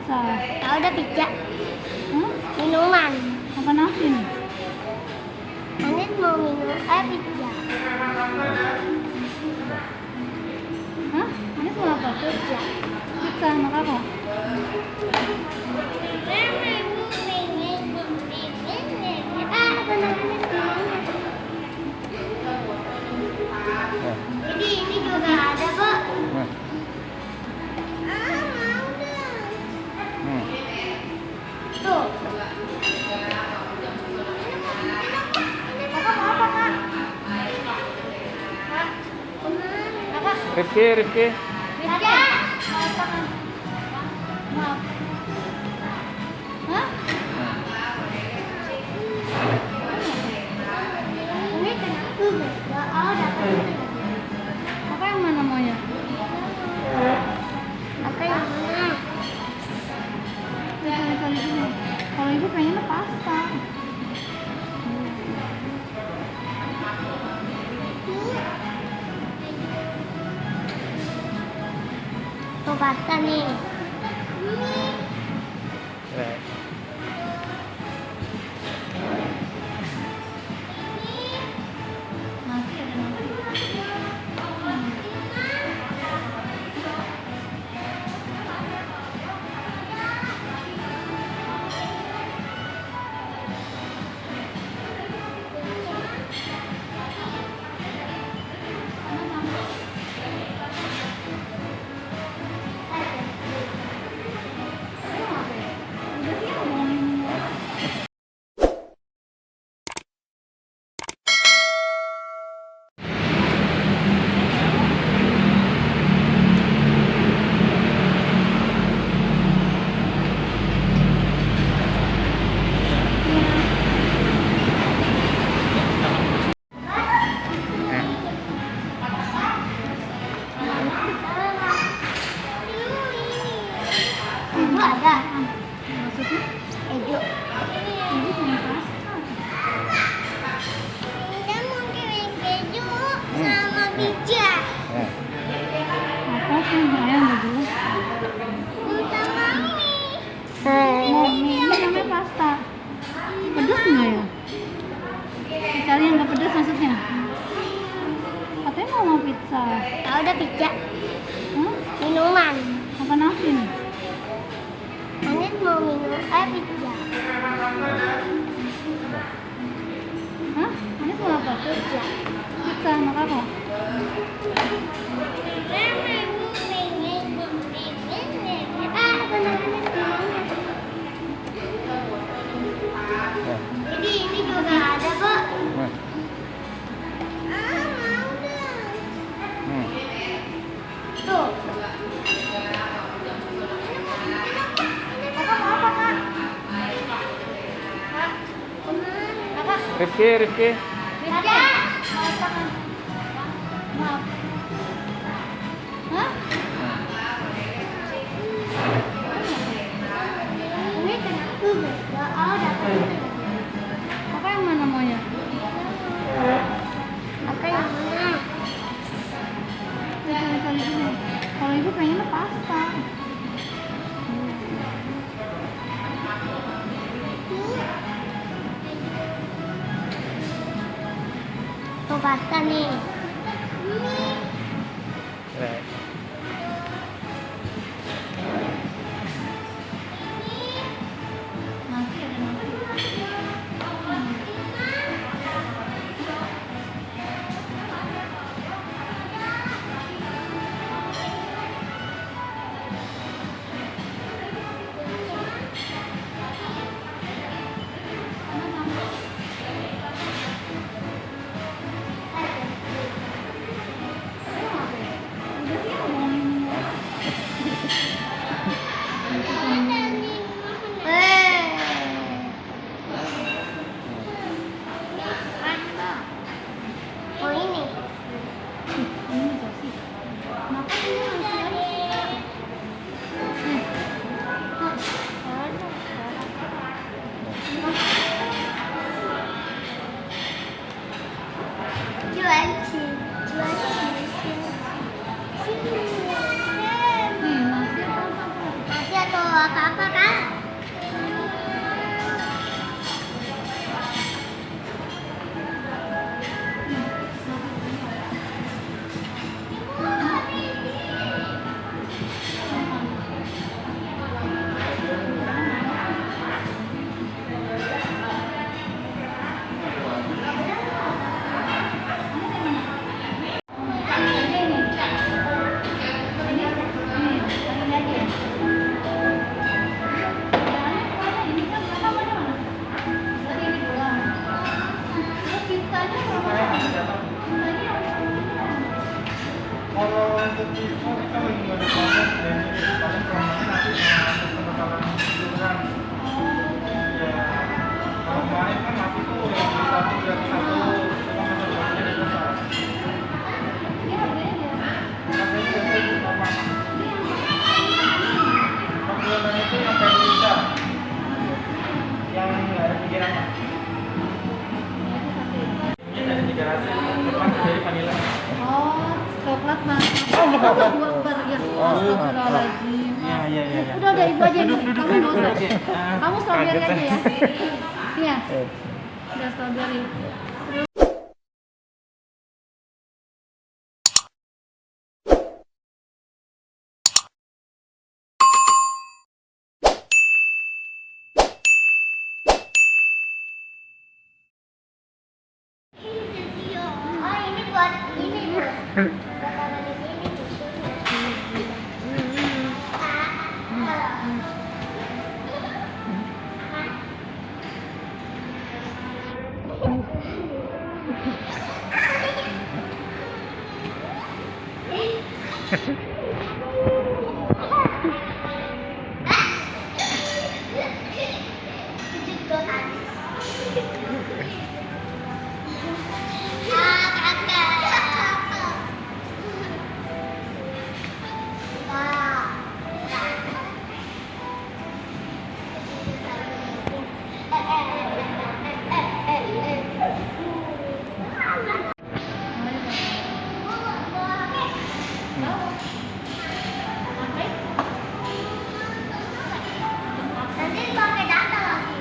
pizza? Tahu udah pizza. Hah? Minuman. Apa nasi nih? Anin mau minum pizza. Hah? Ini mau apa? Pizza. Pizza sama apa? Ini juga ada, Pak. Nah. Mau dong. Tuh. Kakak mau apa, Kak? Kak, Kakak. Rifki. Pizza. Maaf. Hah? Ini kenapa beda? Oh, dapat itu. Apa yang mana maunya? Apa yang mana? Ya kali ini. Kalau ibu pengennya pasta. Tuh pasta nih. Nasi ada nasi. Udah siap mau minum. Ibu ada. Maksudnya? Ibu. Ibu pengen pasta. Kita mau kirim keju sama pizza. Apa sih ayam dulu? Sama ini. Mau ini namanya pasta. Pedas nggak ya? Sekali yang nggak pedas maksudnya? Katanya mau pizza. Tahu udah pizza. Hah? Minuman. Apa nasi nih? Anin mau minum pizza. Hah? Ini mau apa? Pizza. Pizza sama apa? Ini juga ada, Pak. Nah. Mau dong. Tuh. Kakak mau apa, Kak? Kak, Kakak. Rifki. Pizza. Maaf. Hah? Ini kenapa beda? Oh, dapat itu. Apa yang mana maunya? Apa yang mana? Ya kali ini. Kalau ibu pengennya pasta. Tuh pasta nih. Nasi ada nasi. Astagfirullahaladzim. Iya. Udah ibu aja nih. Kamu nggak usah. Oke. Kamu strawberry Kaget aja ya. saya. Iya. Udah strawberry. Oh, ini buat ini, Bu. Buat taruh di sini, Bu. Nanti pakai data lagi.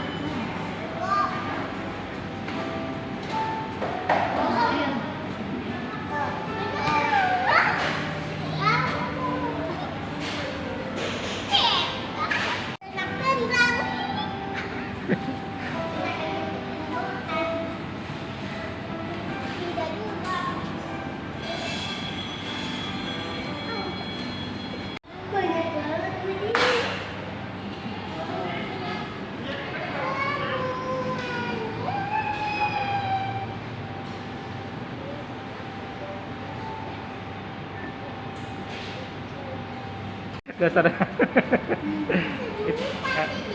Dasar.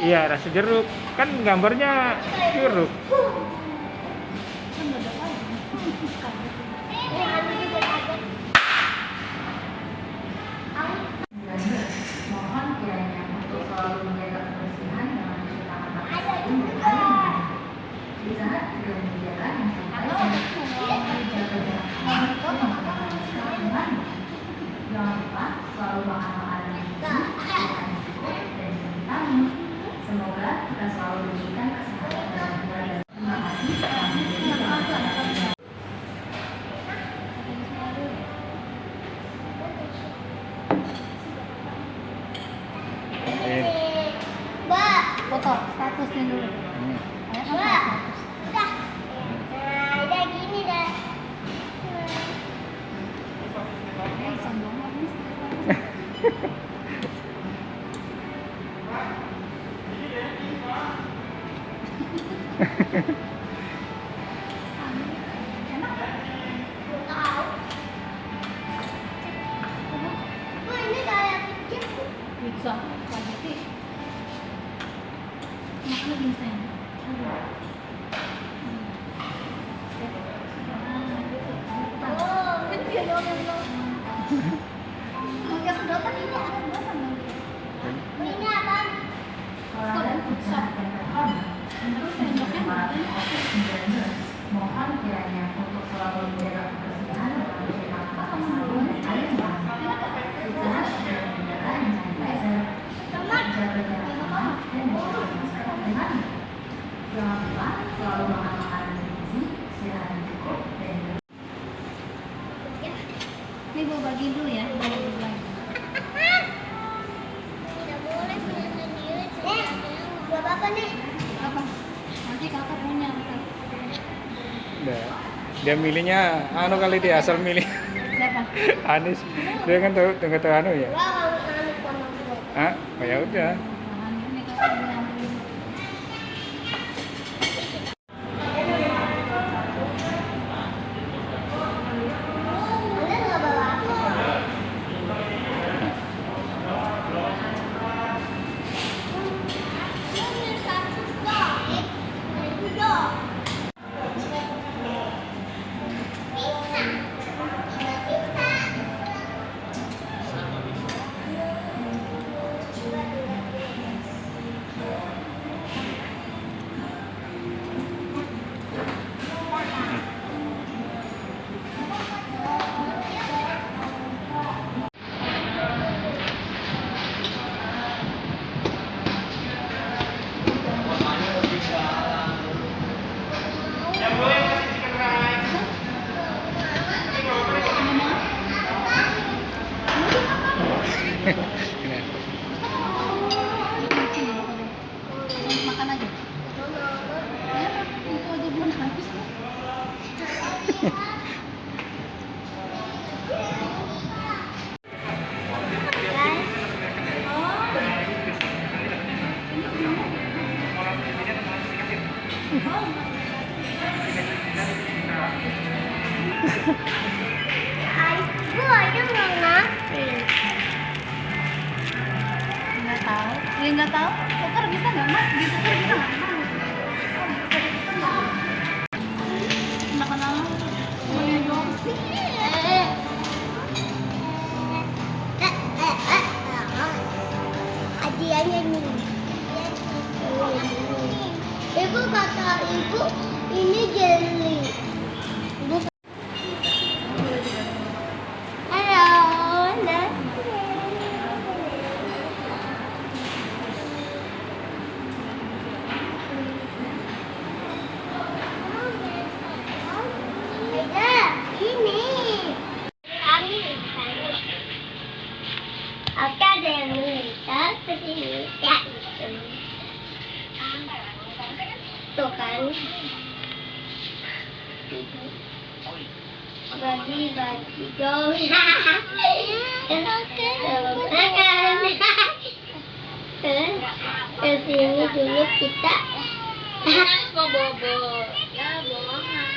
Iya, rasa jeruk. Kan gambarnya jeruk. Kan nggak ada lagi. Mohon kiranya untuk selalu menjaga kebersihan dengan mencuci tangan pakai sabun dan air mengalir. Di saat juga menjaga yang sampai jaga jarak aman untuk menggunakan masker dan mandi. Jangan lupa selalu makan makanan yang gizi, makan yang cukup, dan juga vitamin. Semoga kita selalu diberikan kesehatan dan keluarga. Terima kasih telah menjadi penonton. Mbak, Foto statusnya dulu. Kayak apa Mbak. status? Udah. Nah, udah gini dah. Sombong banget nih status. Tahu. Bu, ini kayak kecil. Pizza, spaghetti. Makan ginseng. Oh, kecil dong. Pakai sedotan ini ada sedotan dong. Ini apa? Pelanggan usaha dan terhormat. Untuk sendoknya COVID-19, mohon kiranya untuk selalu menjaga kebersihan dengan mencuci tangan pakai sabun dan air mengalir. Usaha dan menjaga hand sanitizer, jaga jarak aman dan menggunakan masker dan mandi. Jangan lupa selalu makan makanan bergizi, istirahat yang cukup, dan Ini gue bagi dulu ya. Tidak boleh punya sendiri. Buat apa nih? Apa? Nanti kakak punya. Ntar. Udah. Dia milihnya anu kali dia asal milih. Siapa? Anis. Dia kan tahu nggak tahu anu ya. Gua mau anu sama gua. Ah, oh ya udah. Nah, ini kakak bilang dulu. Anda nggak bawa aku. Ini satu dong. Itu dong. Bisa. Bisa. Ya nggak tahu, tuker bisa nggak mas? Ditukar bisa nggak? Makan apa? Boleh dong. Hadiahnya nih. Ibu kata ibu ini jelly. Halo, Nak. Ada ini. Oke, ada yang melintas ke sini. Ya, itu. Tuh kan. Bagi dong. Ke sini dulu kita. Bobo. Ya, bohongan.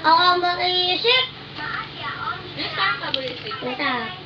Oh, berisik. Ini sekarang nggak berisik. Bentar.